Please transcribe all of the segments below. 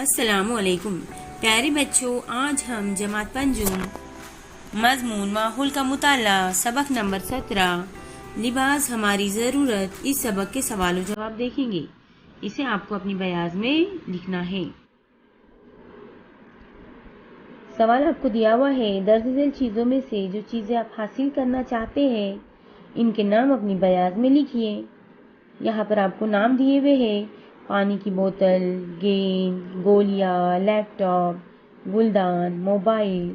السلام علیکم پیارے بچوں، آج ہم جماعت پنجم مضمون ماحول کا مطالعہ سبق نمبر 17 لباس ہماری ضرورت اس سبق کے سوال و جواب دیکھیں گے۔ اسے آپ کو اپنی بیاض میں لکھنا ہے۔ سوال آپ کو دیا ہوا ہے، درج ذیل چیزوں میں سے جو چیزیں آپ حاصل کرنا چاہتے ہیں ان کے نام اپنی بیاض میں لکھیے۔ یہاں پر آپ کو نام دیے ہوئے ہیں: پانی کی بوتل، گیند، گولیاں، لیپ ٹاپ، گلدان، mobile,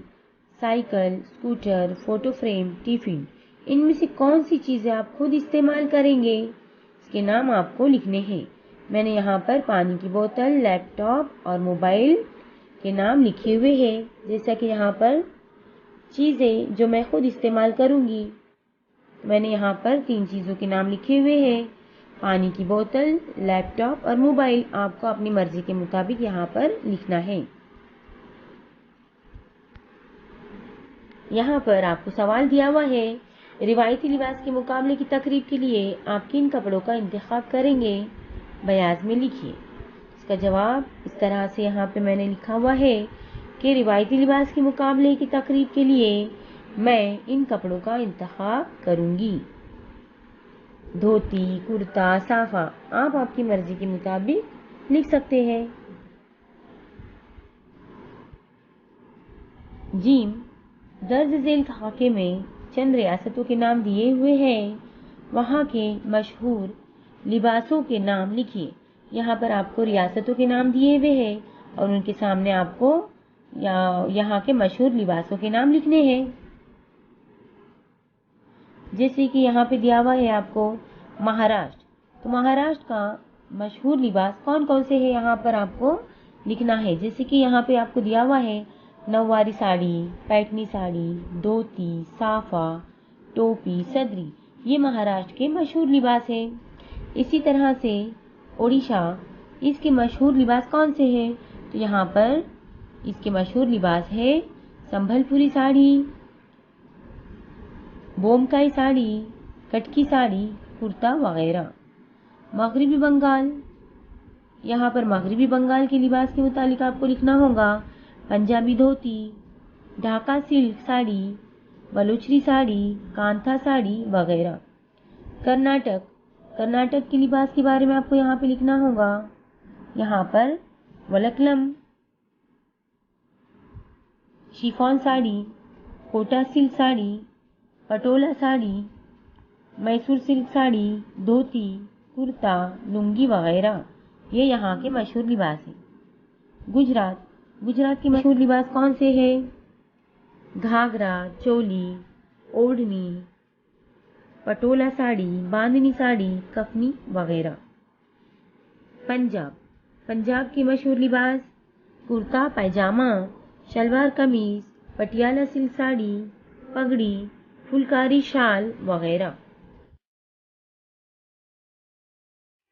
cycle, scooter, photo frame, tiffin. ان میں سے کون سی چیزیں آپ خود استعمال کریں گے؟ اس کے نام آپ کو لکھنے ہیں۔ میں نے یہاں پر پانی کی بوتل، لیپ ٹاپ اور موبائل کے نام لکھے ہوئے ہیں، جیسا کہ یہاں پر چیزیں جو میں خود استعمال کروں گی، میں نے یہاں پر 3 چیزوں کے نام لکھے ہوئے ہیں: پانی کی بوتل، لیپ ٹاپ اور موبائل۔ آپ کو اپنی مرضی کے مطابق یہاں پر لکھنا ہے۔ یہاں پر آپ کو سوال دیا ہوا ہے، روایتی لباس کے مقابلے کی تقریب کے لیے آپ کن کپڑوں کا انتخاب کریں گے؟ بیاض میں لکھیے۔ اس کا جواب اس طرح سے یہاں پہ میں نے لکھا ہوا ہے کہ روایتی لباس کے مقابلے کی تقریب کے لیے میں ان کپڑوں کا انتخاب کروں گی: دھوتی، کرتا، صافہ۔ آپ کی مرضی کے مطابق لکھ سکتے ہیں۔ جیم، درج ذیل خاکے میں چند ریاستوں کے نام دیے ہوئے ہیں، وہاں کے مشہور لباسوں کے نام لکھیے۔ یہاں پر آپ کو ریاستوں کے نام دیے ہوئے ہیں اور ان کے سامنے آپ کو یہاں کے مشہور لباسوں کے نام لکھنے ہیں۔ جیسے کہ یہاں پہ دیا ہوا ہے آپ کو مہاراشٹر، تو مہاراشٹر کا مشہور لباس کون کون سے ہیں یہاں پر آپ کو لکھنا ہے۔ جیسے کہ یہاں پہ آپ کو دیا ہوا ہے نواری ساڑی، پیٹنی ساڑی، دھوتی، صافہ، ٹوپی، صدری۔ یہ مہاراشٹر کے مشہور لباس ہیں۔ اسی طرح سے اڑیسہ، اس کے مشہور لباس کون سے ہیں؟ تو یہاں پر اس کے مشہور لباس ہے سنبھل پوری ساڑی، بومکائی ساڑی، کٹکی ساڑی، کرتا وغیرہ۔ مغربی بنگال، یہاں پر مغربی بنگال کے لباس کے متعلق آپ کو لکھنا ہوگا: پنجابی دھوتی، ڈھاکہ سلک ساڑی، بلوچی ساڑی، کانتھا ساڑی وغیرہ۔ کرناٹک کے لباس کے بارے میں آپ کو یہاں پہ لکھنا ہوگا: یہاں پر ولکلم، chiffon sari, Kota silk sari, patola sari, Mysore silk sari, dhoti, kurta, lungi وغیرہ۔ یہ یہاں کے مشہور لباس ہیں۔ گجرات کے مشہور لباس کون سے ہیں؟ گھاگرا، چولی، اوڑھنی، پٹولا ساڑی، باندنی ساڑی، کفنی وغیرہ۔ پنجاب کے مشہور لباس کرتا پائجامہ، شلوار قمیض، پٹیالہ سلک ساڑی، پگڑی، پھولکاری شال وغیرہ۔